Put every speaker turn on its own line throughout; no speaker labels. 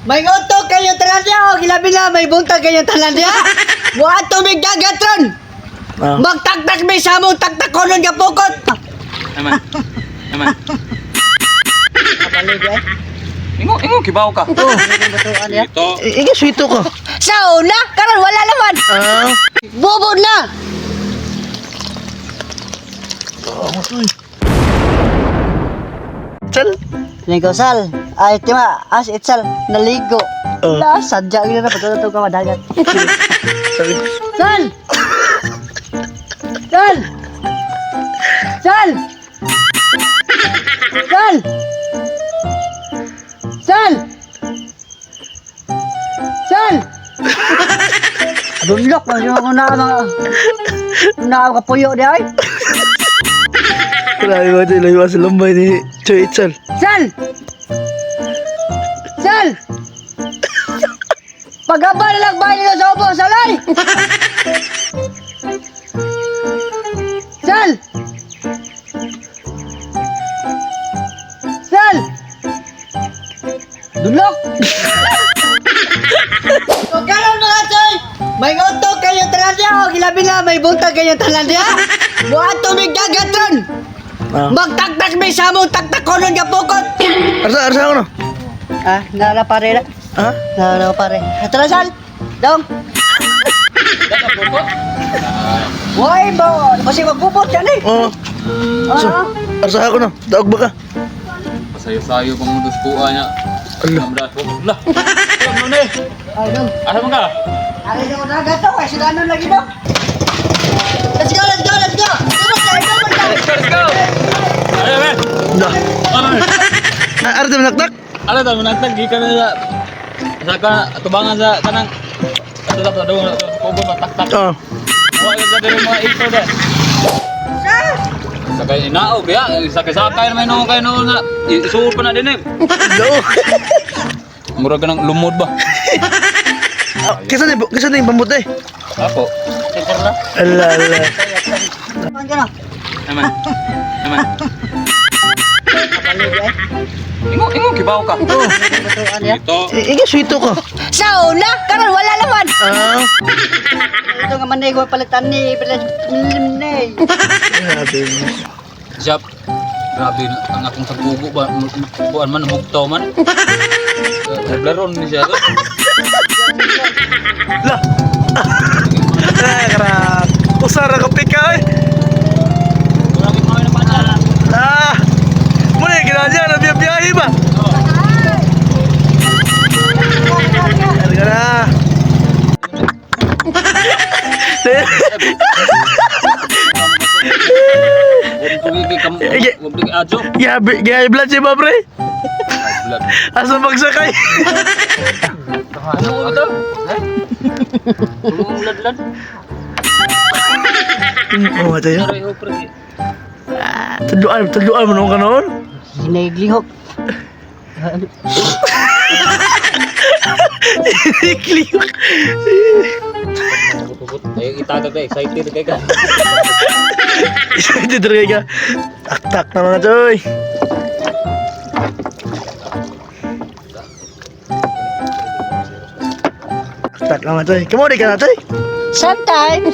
May utok kayo tanan diya o gilabi na may buntag kayo tanan diya. Wa tubig dagatron. Magtaktak may samong taktakonon nga pukot.
Naman. Naman.
Kapalig eh.
Ingo kibaw ka.
Oh, batuan ya.
Ito.
Ige sweeto ko.
Sa una, karon wala naman. Bubod na.
Sal.
Ligo sal. Ay tima, as itsal naligo. La sadya gyud na patuto ka madagat.
Sabi.
Sal. Sal. Sal. Sal. Sal. Sal. Dulok na siya ako na kapuyo di ay.
Grabe mo ito, ilayo sa lambay ni Choy Itzal.
Sal! Sal! Pagkaba na lang ba nyo sa upo, salay! Sal! Sal! Dulok! So, karon mga Choy! May utok kayo tanan diya o gilabi na may buntag kayo tanan diya. Wa tubig dagatron. Magtaktak may samong taktakonon nga pukot.
Arsa ako no?
Nara pare na.
Ha?
Nara pare. Atrasan. Dong. Why bo? Kasi magbubot yan eh.
Oo. Arsa ako no? Daog ba ka?
Pasayo-sayo pang mudus kuha niya.
Allah.
Amdas po. Lah. Ano ni?
Ay, dong.
Asa man ka?
Ari na ko na gato. Ay, sudanon lagi dong. Let's go, let's go, let's go.
Let's go. Ayo men.
Dah. Arsa manaktak?
Ala ta manatag gikan na saka tubangan sa kanang ato dapat daw kubo tak-tak.
Oo.
Wa sa diri mga ito da. Sakay inaog ya, sakay naman no kay no na isuot pa na din eh.
Daog.
Murag ka ng lumod ba?
Kisa na yung bambut eh.
Ako. Tekor na.
Allah, Allah.
Ano ka na?
Naman. Naman.
Kapalig eh.
Ingo kibaw ka.
Batuan ya.
Ito.
Ige sweeto ko.
Sa una, karon wala naman.
Ah.
Ito nga manay ko palitan ni Belas Limnay.
Grabe mo.
Siap. Grabe na ang akong tagpugo ba buan man mugtaw man. Blaron ni siya to.
Lah. Karap. Usara ka pika eh.
Grabe mo na pala.
Ah. Muna yung ginadya na biyahe ba? Harga na.
Wabig adyo.
Gaya blood siya ba pre?
Blood.
Asa magsakay?
Ano ito? Lad-lad.
Oo nga tayo.
Pareho pre.
Taduan mo naman ka noon?
Hinaglihok.
Kliwak.
Ayo itagag ka, excited kay ka.
Excited rin ka. Tak-tak na mga choy. Tak na mga choy. Kamuri ka na choy.
Sometimes.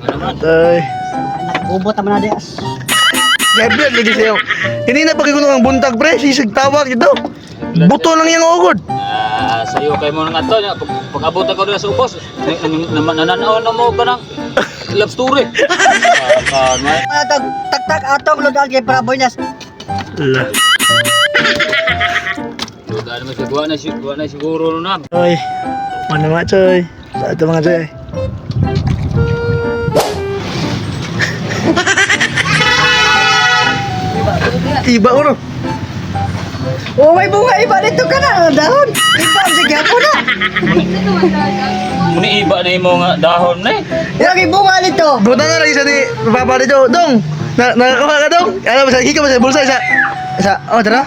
Ano man?
Choy.
Ubot naman na des.
Gabriel lagi sa'yo. Hindi na pagkikulong ang buntag pre. Sisig tawag ito. Buto lang yung ugod.
Sayo kay mo nang ato nya pag abot ako dira sa ubos nananaw na mo ka ng love story. May
Tak atong lodal kay Paraboy nas.
Allah.
dugaan mo siguro na siguro na.
Choy. Mana mga choy. Sa ito mga choy. Tiba ko no.
Oh, may bunga iba dito ka na dahon. Iba sige ako na.
Muni iba na imo nga dahon na eh.
Lagi bunga nito.
Buta na lagi sa ni Papa dito. Dong. Nakakuha ka dong. Alam mo sa hika mo sa bulsa isa. Oh, tara.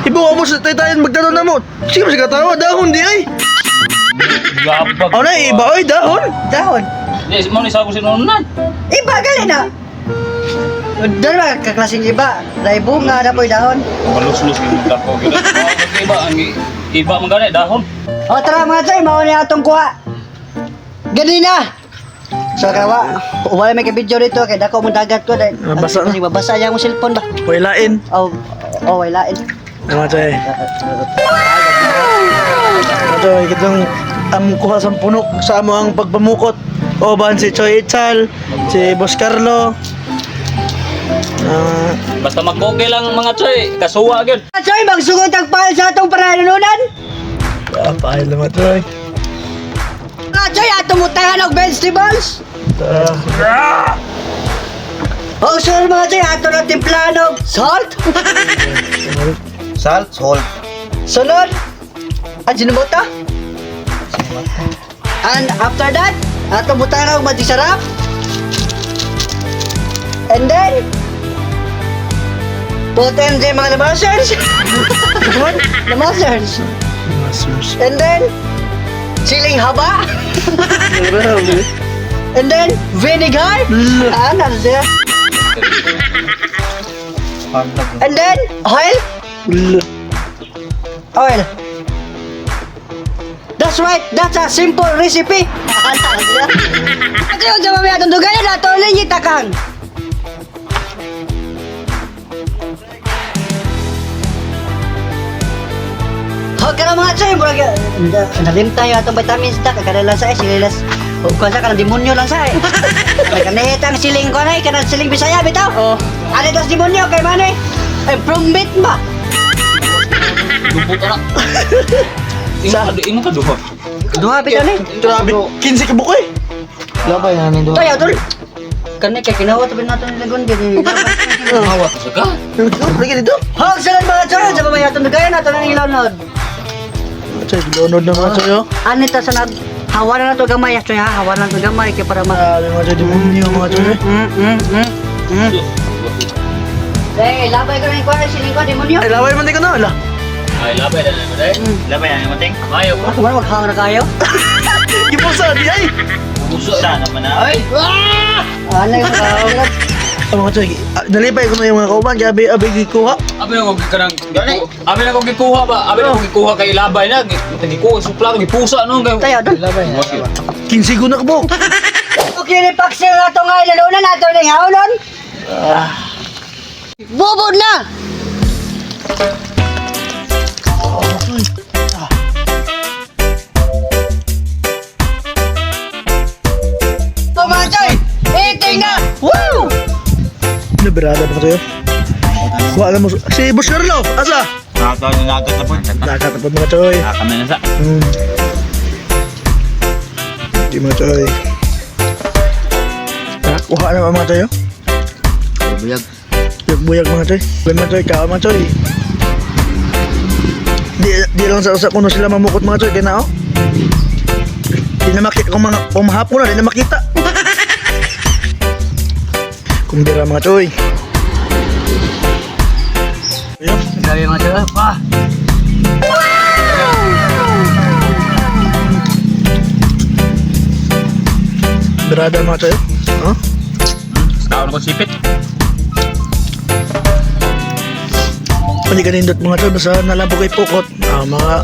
Ibu mo sa tayo magtanong na mo. Sige mo sa katawa dahon di ay.
Gabag.
Oh na iba oy dahon.
Dahon.
Yes, mo ni sa ko sinunan.
Iba gali na. Doon ba kaklaseng iba? Dahil bunga na po'y dahon.
Malus-lus yung dako. Iba ba ang iba man gani dahon.
O tara mga choy, mao ni atong kuha. Ganina. So kawa, wala may ka-video dito kay dako mo dagat ko dahil
Mabasa na.
Mabasa yang mo cellphone ba?
Wailain.
Oh, wala.
Mga choy. Mga choy, kitang kuha sa puno sa amo ang pagpamukot. O ban si Choy Itzal, si Boss Carlo.
Basta mag-okay lang mga choy, kasuwa gyud.
Choy, magsugod ang file sa atong pananunan.
Pahil na mga choy.
Choy, atong mutangan og vegetables. Oh, sure mga choy, atong na timplahan og salt.
Salt, salt.
Sunod, ang sinubota. And after that, atong mutangan og matisarap. And then, put in the mga lamasers. Lamasers. And then, siling haba. And then, vinegar. Ano siya? And then, oil. Oil. That's right, that's a simple recipe. Ito yung sa mamaya itong dugayan na ito, linyitakang. Huwag ka na mga choy, nalimta yung atong vitamins da, kagadalan sa sililas. Huwag ka sa kanang demonyo lang sa kanahitang siling ko na kanang siling Bisaya bitaw. Ano ito demonyo kay Manay? Improvement ba?
Dupo ta na. Ingon ka duha.
Duha bitaw ni.
Grabe, 15 ka buko eh.
Labay na nito. Tayo tol. Kani kay kinawa tabi natin lagon gid.
Hawa ka sa ka.
Lagi dito.
Hog sa mga choy, sa mamaya itong dugayan natin ang ilawnod.
Mga choy, lunod na mga choy oh.
Anita sa nag hawa na to gamay choy ha, hawa na to gamay kay para mag
Grabe mga choy, demonyo mga choy eh.
Eh, labay ko na yung kwarang siling ko, demonyo.
Ay, laway man din ka na, ala.
Ay labay na mo dai. Labay na mo ting. Mayo ko.
Ako man maghang na kayo.
Ipusa, di ay.
Puso na naman na. Ay.
Ano yung mga
Ang mga choy, nalipay ko na yung mga kauban, kaya abig gikuha.
Abi na ko kanang abi na ko gikuha ba? Abi na ko gikuha kay labay na. Gikuha supla gipusa no kay.
tayo doon.
15 ko na ka po.
Okay, ni Paxil na ito nga ilalunan nato ng haunon. Bubod na! Tumatay! Eating na! Woo!
Naberada pa kayo. Kuha na mo. Si Boss Carlo, asa?
Nagat na po.
Nakatapad mga choy.
Kami na sa.
Di mga choy. Kuha na mga choy oh.
Buyag.
Buyag mga choy. Buyag mga choy, kawa mga choy. Di lang sa usap kuno sila mamukot mga choy, kaya na oh. Di na makita, kung mahapon na, di na makita. Kumbira mga choy. Ayun.
Sabi mga choy, pa!
Berada mga choy oh.
Tao na ko sipit.
Hindi ka nindot mga choy, basta nalampo kay Pukot. Mga...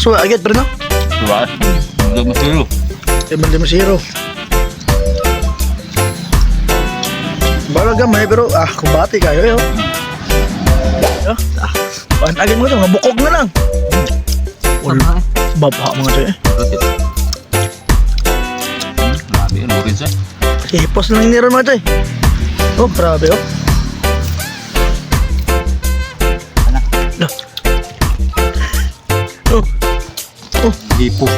So, agad pa rin no?
Diba? Dog mo tulo.
Di mo zero. Balag gamay pero kumbati kayo yun. Panagin mo ito, mga bukog na lang. Baba mga choy
Grabe, ano rin siya?
Hipos lang yung niron mga choy. Oh, grabe oh. Oh. Oh.
Hipo.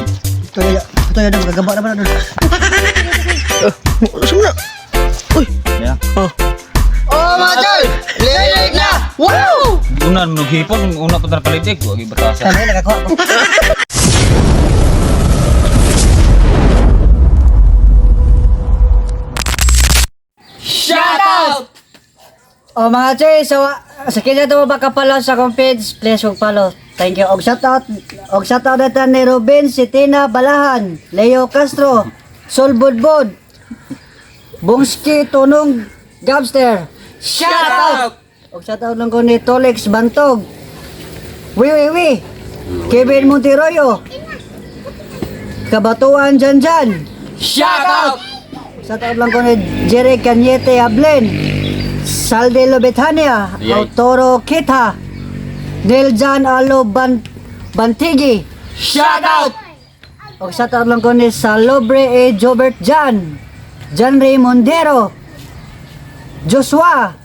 Ito yun, magagamba naman na doon.
Saan na? Uy.
Yeah.
Oh.
Oh mga choy! Lilig na! Wow!
Una nung hipo, una ko na palitik. Huwag ibatasa.
Sanay, nakakuha ko. Shout out! Oh mga choy, so sa kanya ito ba kapalo sa akong page, please huwag follow. Thank you. Og shout out natin ni Robin, si Tina Balahan, Leo Castro, Sol Budbud, Bungski Tunong Gabster. Shout out! Og shout out lang ko ni Tolex Bantog. Wi. Kevin Monteroyo. Kabatuan Janjan.
Shout out!
Sa taon lang ko ni Jerry Cañete Ablen, Salde Lobetania,
Yay.
Autoro Kita, Neljan Alo Bantigi,
Shout out!
o sa taon lang ko ni Salobre E. Jobert Jan, Jan Ray Mondero, Joshua,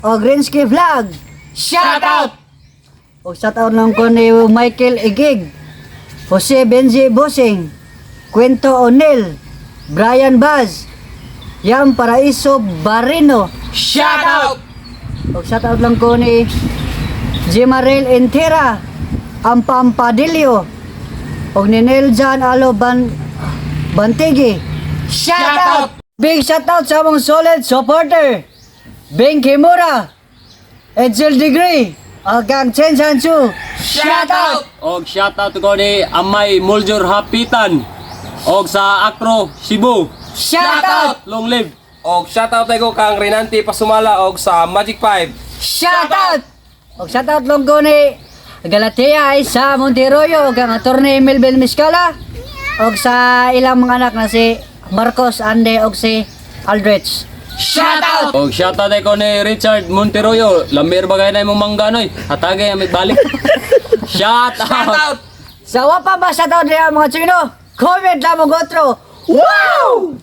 o Greensky Vlog,
Shout out!
o sa taon lang ko ni Michael Igig, Jose Benji Bosing, Quento O'Neill, Brian Baz, Yam Paraiso Barino,
Shout out!
o sa taon lang ko ni Jimarel Entera, Ampampadillo, o ni Neljan Alo Bantigi.
Shout out!
Big shout out sa mong solid supporter, Bing Kimura, Edsel Degree, Agang Chen Sansu.
Shout out!
Og shoutout ko ni Amay Muljur Hapitan og sa Acro Cebu.
Shout out!
Long live.
Og shoutout ko kang Renante Pasumala og sa Magic 5.
Shout out!
O shout out lang ko ni Galatea ay sa Monteroyo, o ang attorney Melvin Miscala, o sa ilang mga anak na si Marcos Ande o si Aldrich.
Shout out!
Og shoutout ko ni Richard Monteroyo. Lambir bagay na imong mangganoy. Hatagay amit balik. Shout
Shout
out.
out!
Sa wapa ba shout out niya mga Chino? Comment lang mo gotro. Wow!